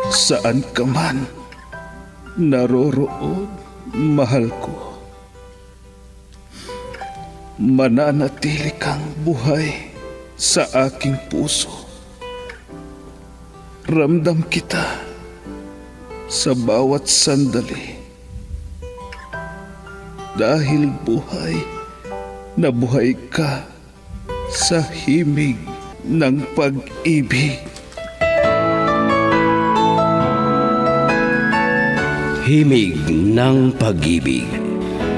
Saan ka man naroroon, mahal ko. Mananatili kang buhay sa aking puso. Ramdam kita sa bawat sandali. Dahil buhay na buhay ka sa himig ng pag-ibig. Himig ng pag-ibig.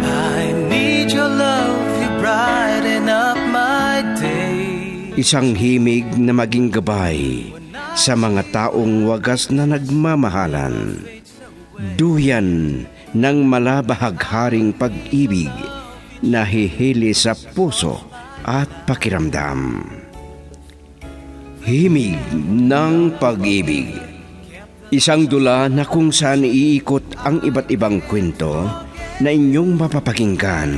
I need your love, you brighten up my day. Isang himig na maging gabay sa mga taong wagas na nagmamahalan. Duyan ng malabahagharing pag-ibig na hihili sa puso at pakiramdam. Himig ng pag-ibig. Isang dula na kung saan iikot ang iba't ibang kwento na inyong mapapakinggan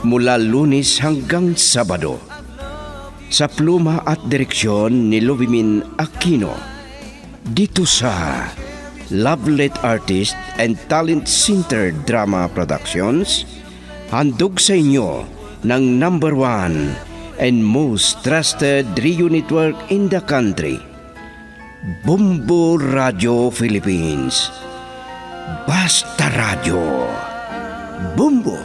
mula Lunes hanggang Sabado. Sa pluma at direksyon ni Luvimin Aquino. Dito sa Lovelet Artist and Talent Center Drama Productions, handog sa inyo ng #1 and most trusted radio network in the country, Bumbo Radio Philippines. Basta Radio. Bumbo.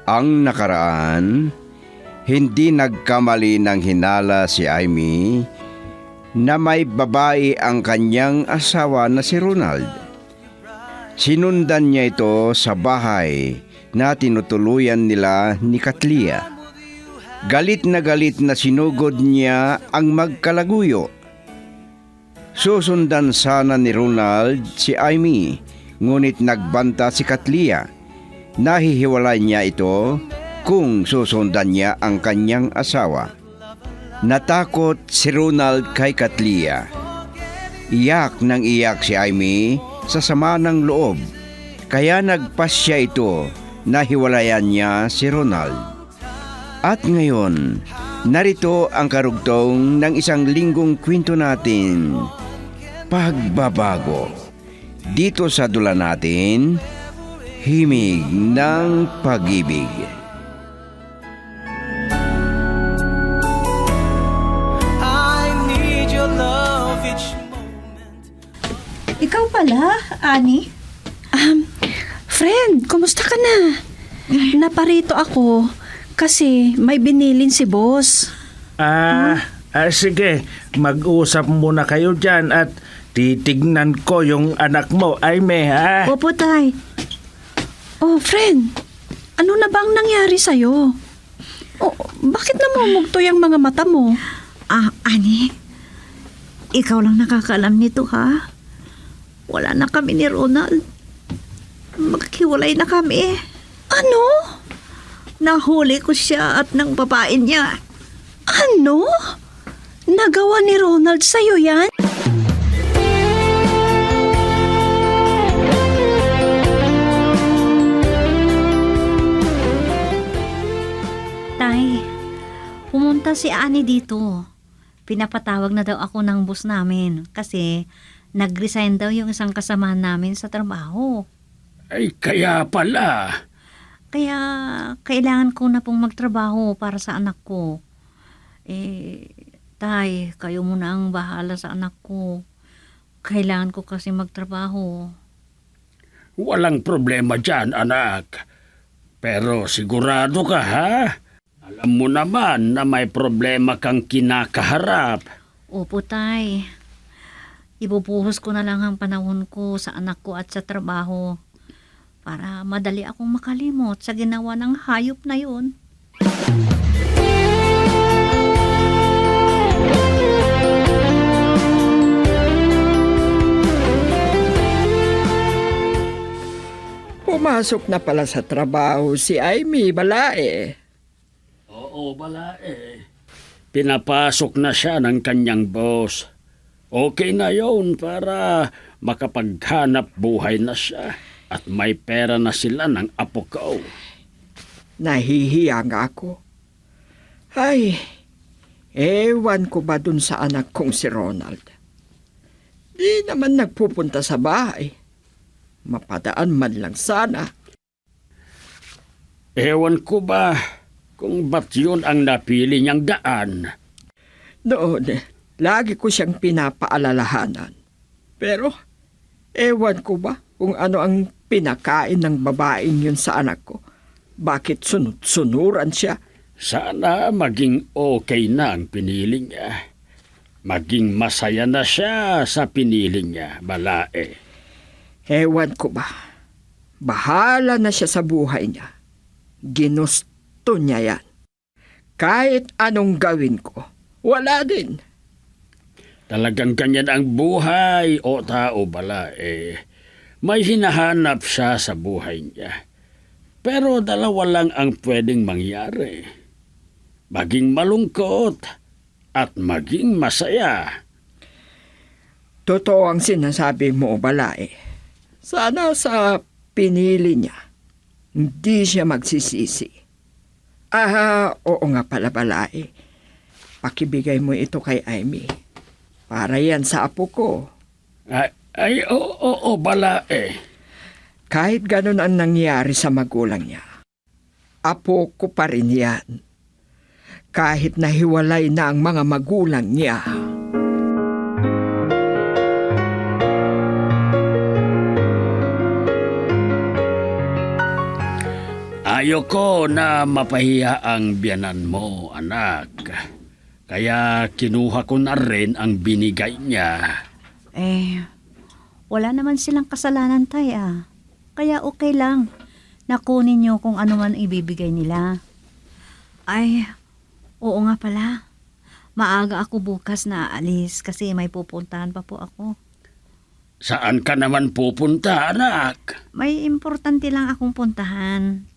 Ang nakaraan, hindi nagkamali ng hinala si Amy na may babae ang kanyang asawa na si Ronald. Sinundan niya ito sa bahay na tinutuluyan nila ni Katlia. Galit na sinugod niya ang magkalaguyo. Susundan sana ni Ronald si Amy, ngunit nagbanta si Katlia. Nahihiwalay niya ito kung susundan niya ang kanyang asawa. Natakot si Ronald kay Katlia. Iyak nang iyak si Amy sa sama ng loob, kaya nagpasya ito na hiwalayan niya si Ronald. At ngayon, narito ang karugtong ng isang linggong kwento natin, Pagbabago. Dito sa dula natin, Himig ng Pag-ibig. Ikaw pala, Ani? Friend, kumusta ka na? Naparito ako kasi may binilin si boss. Sige, mag-usap muna kayo dyan at titignan ko yung anak mo, Aime, ha? Opo, tay. Oh, friend, ano na bang nangyari sa'yo? Oh, bakit namumugto yung mga mata mo? Ani, ikaw lang nakakaalam nito, ha? Wala na kami ni Ronald. Maghiwalay na kami. Ano? Nahuli ko siya at ng babae niya. Ano? Nagawa ni Ronald sa'yo yan? Tay, pumunta si Ani dito. Pinapatawag na daw ako ng boss namin kasi nag-resign daw yung isang kasamahan namin sa trabaho. Ay, kaya pala. Kaya kailangan ko na pong magtrabaho para sa anak ko. Tay, kayo muna ang bahala sa anak ko. Kailangan ko kasi magtrabaho. Walang problema dyan, anak. Pero sigurado ka, ha? Alam mo naman na may problema kang kinakaharap. Opo, tay. Ibubuhos ko na lang ang panahon ko sa anak ko at sa trabaho para madali akong makalimot sa ginawa ng hayop na yun. Pumasok na pala sa trabaho si Amy Balae. Oo, Balae. Pinapasok na siya ng kanyang boss. Okay na yon para makapaghanap buhay na siya at may pera na sila ng apo ko. Nahihiya nga ako. Ay, ewan ko ba dun sa anak kong si Ronald? Di naman nagpupunta sa bahay. Mapadaan man lang sana. Ewan ko ba kung ba't yun ang napili niyang daan? Noon, lagi ko siyang pinapaalalahanan. Pero, ewan ko ba kung ano ang pinakain ng babaeng yun sa anak ko? Bakit sunod-sunuran siya? Sana maging okay na ang pinili niya. Maging masaya na siya sa pinili niya, Balae. Ewan ko ba? Bahala na siya sa buhay niya. Ginusto niya yan. Kahit anong gawin ko, wala din. Talagang ganyan ang buhay o tao, Balae. May hinahanap siya sa buhay niya. Pero dalawa lang ang pwedeng mangyari. Maging malungkot at maging masaya. Totoo ang sinasabi mo, Balae. Sana sa pinili niya, hindi siya magsisisi. Oo nga pala, Balae. Pakibigay mo ito kay Amy. Para yan sa apo ko. Oo, Balae. Kahit ganun ang nangyari sa magulang niya, apo ko pa rin yan. Kahit nahiwalay na ang mga magulang niya. Ayoko na mapahiya ang biyanan mo, anak. Kaya kinuha ko na rin ang binigay niya. Wala naman silang kasalanan, tay, ah. Kaya okay lang. Nakunin niyo kung ano man ibibigay nila. Ay, oo nga pala. Maaga ako bukas na aalis kasi may pupuntahan pa po ako. Saan ka naman pupunta, anak? May importante lang akong puntahan.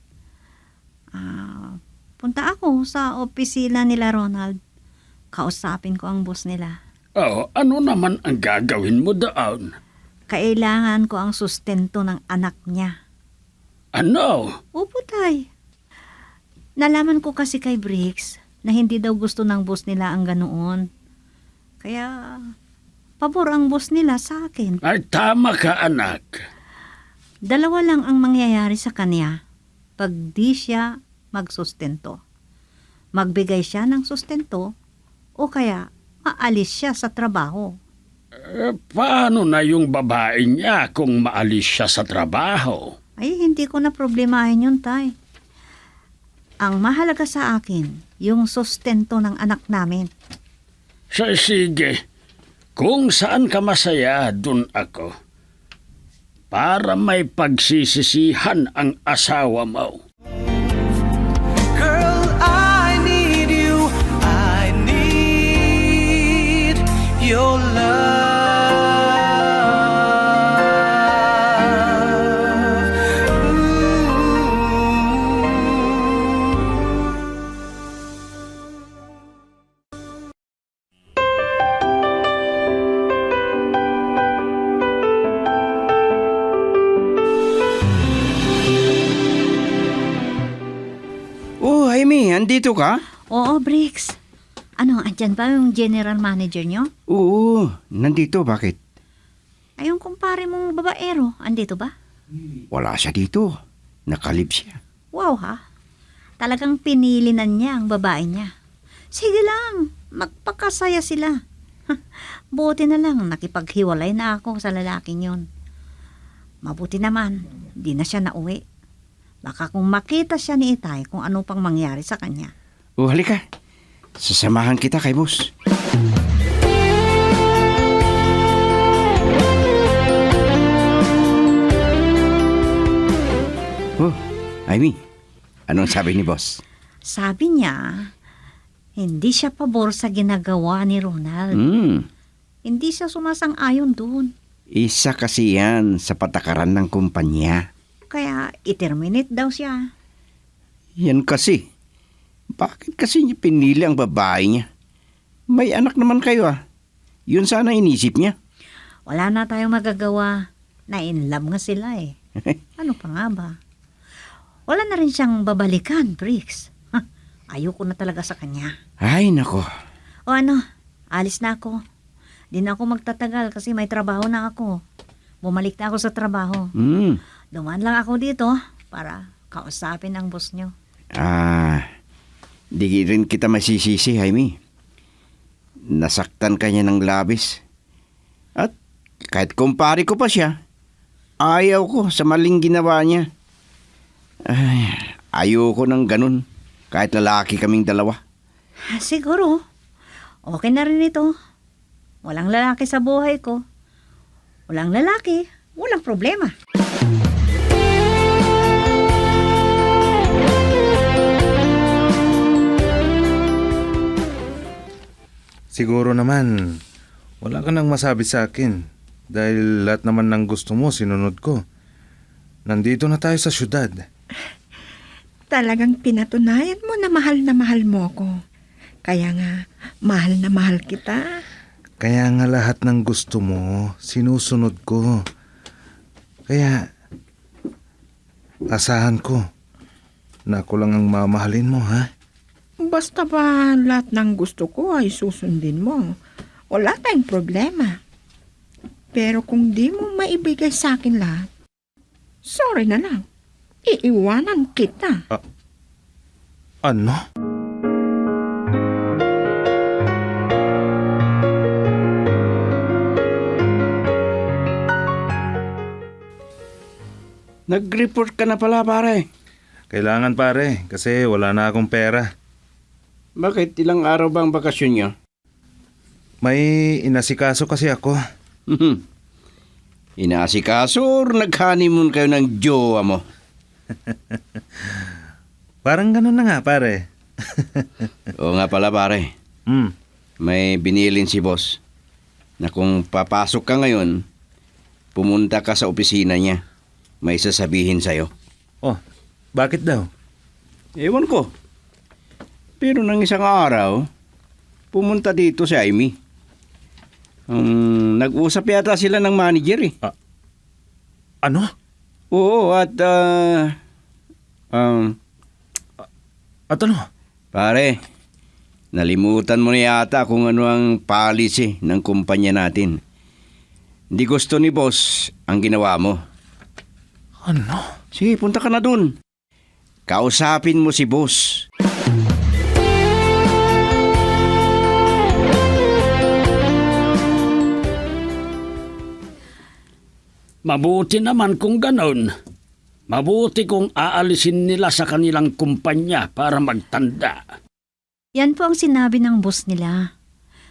Punta ako sa opisina nila Ronald. Kausapin ko ang boss nila. Ano naman ang gagawin mo doon? Kailangan ko ang sustento ng anak niya. Ano? Opo, tay. Nalaman ko kasi kay Briggs na hindi daw gusto ng boss nila ang ganoon. Kaya, pabor ang boss nila sa akin. Ay, tama ka, anak. Dalawa lang ang mangyayari sa kanya pag di siya magsustento. Magbigay siya ng sustento o kaya maalis siya sa trabaho. Paano na yung babae niya kung maalis siya sa trabaho? Ay, hindi ko na problemahin yun, tay. Ang mahalaga sa akin, yung sustento ng anak namin. Sige, kung saan ka masaya, dun ako. Para may pagsisisihan ang asawa mo. Girl, I need you. I need your love. Oh, Amy, andito ka? Oo, Briggs. Ano, andyan ba yung general manager nyo? Oo, nandito. Bakit? Ay, yung kumpare mong babaero, andito ba? Wala siya dito. Nakalib siya. Wow, ha? Talagang pinili na niya ang babae niya. Sige lang, magpakasaya sila. Buti na lang, nakipaghiwalay na ako sa lalaking yon. Mabuti naman, di na siya nauwi. Baka kung makita siya ni Itay kung ano pang mangyari sa kanya. Oh, halika. Sasamahan kita kay boss. Oh, Amy, anong sabi ni boss? Sabi niya, hindi siya pabor sa ginagawa ni Ronald. Hindi siya sumasang-ayon doon. Isa kasi yan sa patakaran ng kumpanya. Kaya i-terminate daw siya. Yan kasi. Bakit kasi niya pinili ang babae niya? May anak naman kayo ah. Yun sana inisip niya. Wala na tayong magagawa. Na-in love nga sila eh. Ano pa nga ba? Wala na rin siyang babalikan, Briggs. Ayoko na talaga sa kanya. Ay, nako. O ano, alis na ako. Di na ako magtatagal kasi may trabaho na ako. Bumalik na ako sa trabaho. Dumaan lang ako dito para kausapin ang boss nyo. Di rin kita masisisi, Jaime. Nasaktan ka niya ng labis. At kahit kumpare ko pa siya, ayaw ko sa maling ginawa niya. Ay, ayoko ng ganun. Kahit lalaki kaming dalawa. Siguro, okay na rin ito. Walang lalaki sa buhay ko. Walang lalaki, walang problema. Siguro naman, wala ka nang masabi sa akin. Dahil lahat naman ng gusto mo, sinunod ko. Nandito na tayo sa syudad. Talagang pinatunayan mo na mahal mo ako. Kaya nga, mahal na mahal kita. Kaya nga lahat ng gusto mo, sinusunod ko. Kaya, asahan ko na ako lang ang mamahalin mo, ha? Basta ba lahat ng gusto ko ay susundin mo? Wala tayong problema. Pero kung di mo maibigay sa akin lahat, sorry na lang. Iiwanan kita. Ano? Nag-report ka na pala, pare. Kailangan pare, kasi wala na akong pera. Bakit? Ilang araw ba ang bakasyon niyo? May inasikaso kasi ako. Inaasikaso or nag-honeymoon kayo ng jowa mo? Parang ganun na nga pare. Oo nga pala, pare. May binilin si boss na kung papasok ka ngayon, pumunta ka sa opisina niya. May sasabihin sa'yo. Oh, bakit daw? Ewan ko. Pero nang isang araw, pumunta dito si Amy. Nag-usap yata sila ng manager eh. Ano? Oo, at At ano? pare, nalimutan mo na yata kung ano ang policy ng kumpanya natin. Hindi gusto ni boss ang ginawa mo. Ano? Sige, punta ka na dun. Kausapin mo si boss. Mabuti naman kung ganon. Mabuti kung aalisin nila sa kanilang kumpanya para magtanda. Yan po ang sinabi ng boss nila.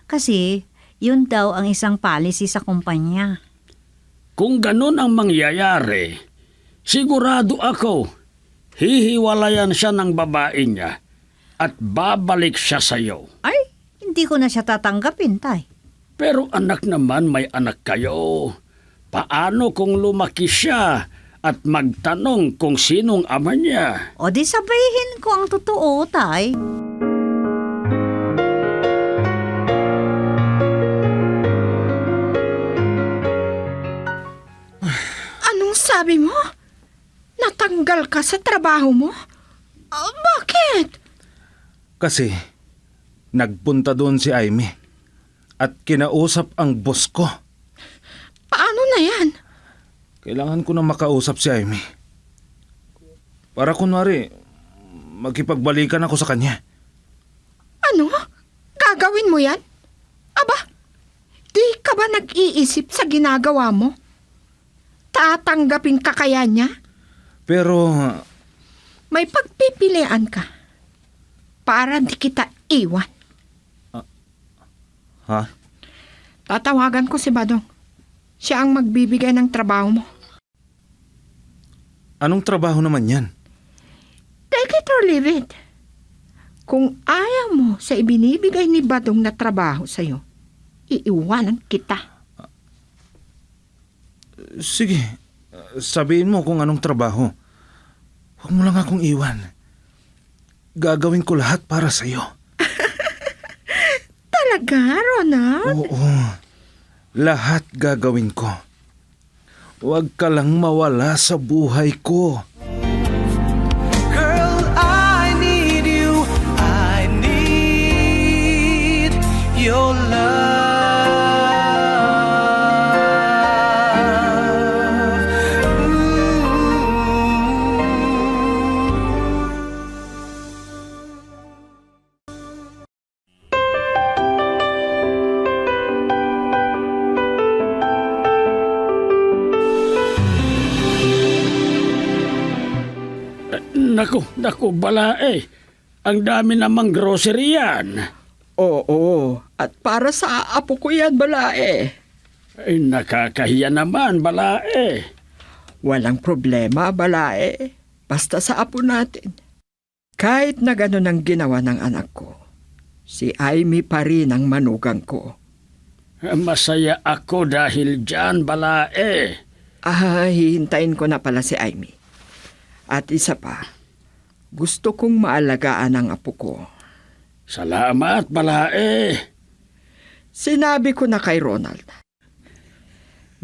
Kasi, yun daw ang isang policy sa kumpanya. Kung ganon ang mangyayari, sigurado ako, hihiwalayan siya ng babae niya at babalik siya sa'yo. Ay, hindi ko na siya tatanggapin, tay. Pero anak naman, may anak kayo. Paano kung lumaki siya at magtanong kung sinong ama niya? O di sabihin ko ang totoo, tay. Anong sabi mo? Natanggal ka sa trabaho mo? Bakit? Kasi, nagpunta doon si Amy at kinausap ang boss ko. Paano na yan? Kailangan ko na makausap si Amy. Para kunwari, makipagbalikan ako sa kanya. Ano? Gagawin mo yan? Aba, di ka ba nag-iisip sa ginagawa mo? Tatanggapin ka kaya niya? Pero, May pagpipilian ka para di kita iwan. ha? Tatawagan ko si Badong. Siya ang magbibigay ng trabaho mo. Anong trabaho naman yan? Take it or leave it. Kung ayaw mo sa ibinibigay ni Badong na trabaho sa'yo, iiwanan kita. Sige, sabihin mo kung anong trabaho. Huwag mo lang akong iwan. Gagawin ko lahat para sa'yo. Talaga, Ronald? Oo. Lahat gagawin ko. Huwag ka lang mawala sa buhay ko. Girl, I need you. I need your love. Naku, balae. Ang dami namang grocery yan. Oo, at para sa apo ko yan, balae. Ay, nakakahiya naman, balae. Walang problema, balae. Basta sa apo natin. Kahit na gano'n ang ginawa ng anak ko, si Amy pa rin ang manugang ko. Masaya ako dahil dyan, balae. Hihintayin ko na pala si Amy. At isa pa, gusto kong maalagaan ang apo ko. Salamat, balae. Sinabi ko na kay Ronald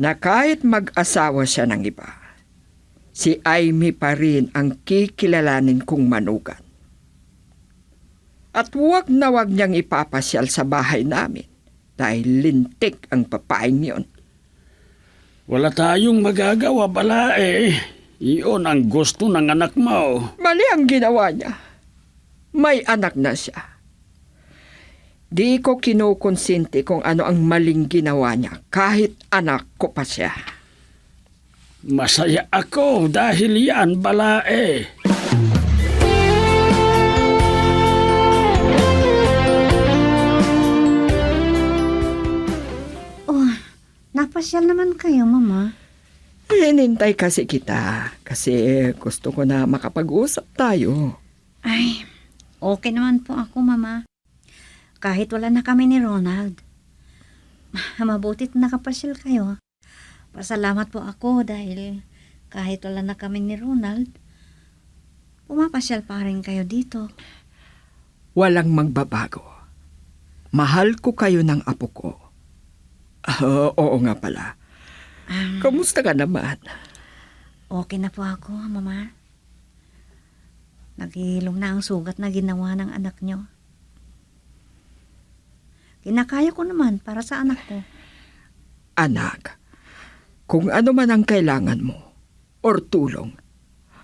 na kahit mag-asawa siya ng iba, si Amy pa rin ang kikilalanin kong manugan. At huwag na huwag niyang ipapasyal sa bahay namin dahil lintik ang papaing yun. Wala tayong magagawa, balae. Iyon ang gusto ng anak mo. Mali ang ginawa niya. May anak na siya. Di ko kinukonsinti kung ano ang maling ginawa niya kahit anak ko pa siya. Masaya ako dahil yan, balae. Oh, napasyal naman kayo, Mama. Hinintay kasi kita kasi gusto ko na makapag-usap tayo. Ay, okay naman po ako, Mama. Kahit wala na kami ni Ronald. Mabutit nakapasyal kayo. Pasalamat po ako dahil kahit wala na kami ni Ronald, pumapasyal pa rin kayo dito. Walang magbabago. Mahal ko kayo ng apo ko. Oo nga pala. Kamusta ka naman? Okay na po ako, Mama. Naghihilom na ang sugat na ginawa ng anak nyo. Kinakaya ko naman para sa anak ko. Anak, kung ano man ang kailangan mo or tulong,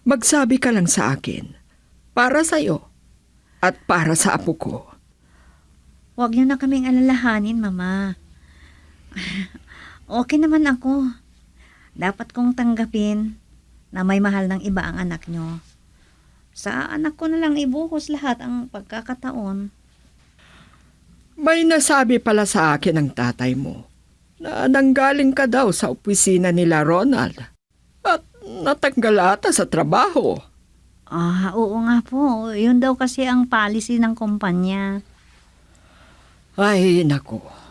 magsabi ka lang sa akin para sa'yo at para sa apo ko. Huwag niyo na kaming alalahanin, Mama. Okay naman ako. Dapat kong tanggapin na may mahal ng iba ang anak nyo. Sa anak ko na lang ibuhos lahat ang pagkakataon. May nasabi pala sa akin ng tatay mo na nanggaling ka daw sa opisina nila Ronald at natanggal ata sa trabaho. Oo nga po. Yun daw kasi ang policy ng kumpanya. Ay, nako.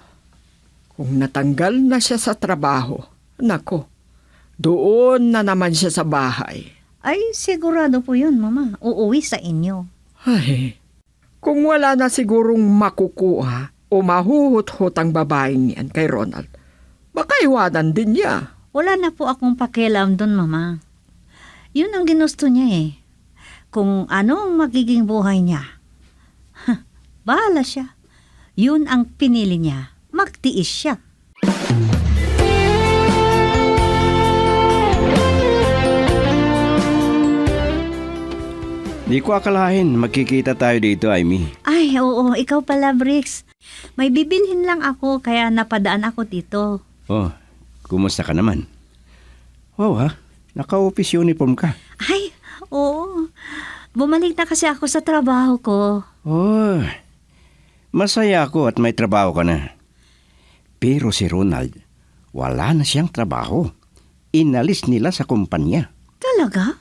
Kung natanggal na siya sa trabaho, nako, doon na naman siya sa bahay. Ay, sigurado po yun, Mama. Uuwi sa inyo. Ay, kung wala na sigurong makukuha o mahuhut-hut ang babaeng yan kay Ronald, baka iwanan din niya. Wala na po akong pakialam dun, Mama. Yun ang ginusto niya eh. Kung anong magiging buhay niya. Bahala siya. Yun ang pinili niya. Magtiis siya. Di ko akalain magkikita tayo dito, Amy. Ay, oo. Ikaw pala, Bricks. May bibilhin lang ako kaya napadaan ako dito. Oh, kumusta ka naman? Wow ha, naka-office uniform ka. Ay, oo. Bumalik na kasi ako sa trabaho ko. Oh, masaya ako at may trabaho ka na. Pero si Ronald, wala na siyang trabaho. Inalis nila sa kumpanya. Talaga?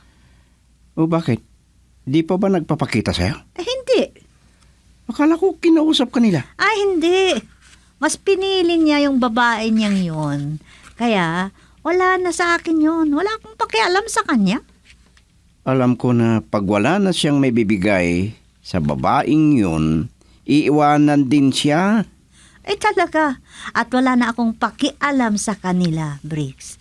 O bakit? Di pa ba nagpapakita sa'yo? Hindi. Akala ko kinausap ka nila. Ay, hindi. Mas pinili niya yung babae niyang yun. Kaya, wala na sa akin yun. Wala akong pakialam sa kanya. Alam ko na pag wala na siyang may bibigay sa babaeng yun, iiwanan din siya. Talaga. At wala na akong pakialam sa kanila, Briggs.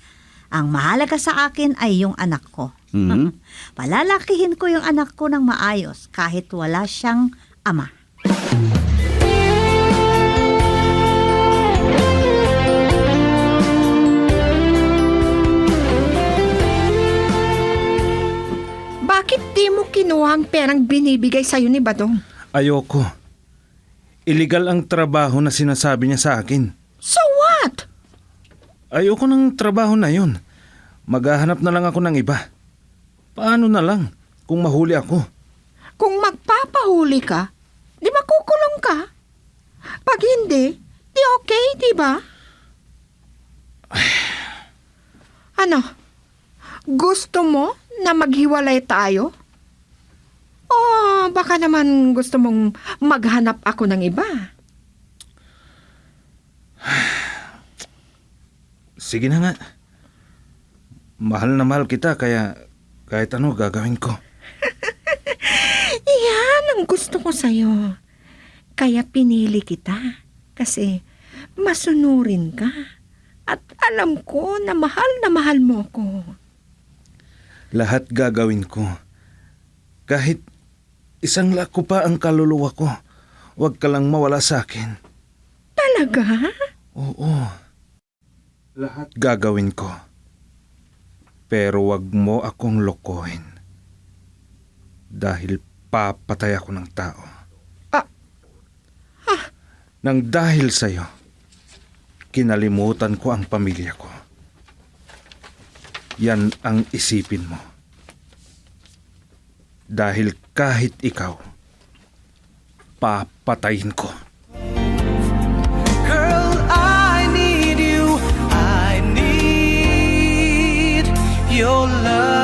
Ang mahalaga sa akin ay yung anak ko. Mhm. Palalakihin ko yung anak ko ng maayos kahit wala siyang ama. Bakit di mo kinuha ang perang binibigay sa'yo ni Badong? Ayoko. Illegal ang trabaho na sinasabi niya sa akin. So what? Ayoko ng trabaho na yun. Maghahanap na lang ako ng iba. Paano na lang kung mahuli ako? Kung magpapahuli ka, di makukulong ka. Pag hindi, di okay, di ba? Ano? Gusto mo na maghiwalay tayo? O baka naman gusto mong maghanap ako ng iba? Sige na nga. Mahal na mahal kita kaya kahit ano gagawin ko. Iyan ang gusto ko sa'yo. Kaya pinili kita. Kasi masunurin ka. At alam ko na mahal mo ko. Lahat gagawin ko. Kahit isang lako pa ang kaluluwa ko, huwag ka lang mawala sa akin. Talaga? Oo. Lahat gagawin ko. Pero wag mo akong lokohin. Dahil papatay ako ng tao. Nang dahil sa'yo, kinalimutan ko ang pamilya ko. Yan ang isipin mo. Dahil kahit ikaw, papatayin ko. Girl, I need you. I need your love.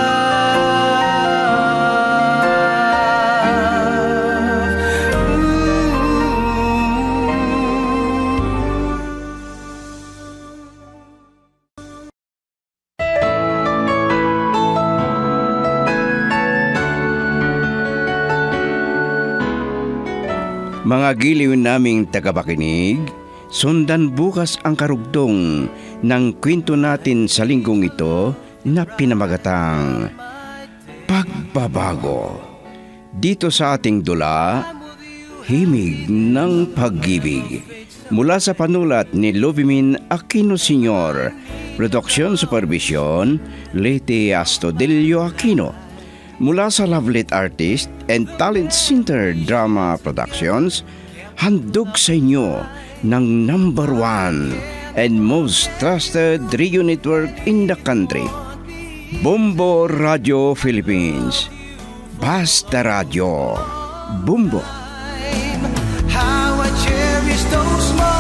Mga giliw naming tagapakinig, sundan bukas ang karugtong ng kwento natin sa linggong ito na pinamagatang Pagbabago. Dito sa ating dula, Himig ng Pag-ibig. Mula sa panulat ni Lovimin Aquino Sr., Production Supervision, Leyte Astudillo Aquino. Mula sa Lovelit Artist and Talent Center Drama Productions, handog sa inyo ng #1 and most trusted radio network in the country, Bombo Radio Philippines. Basta Radio. Bombo. How I cherish those moments.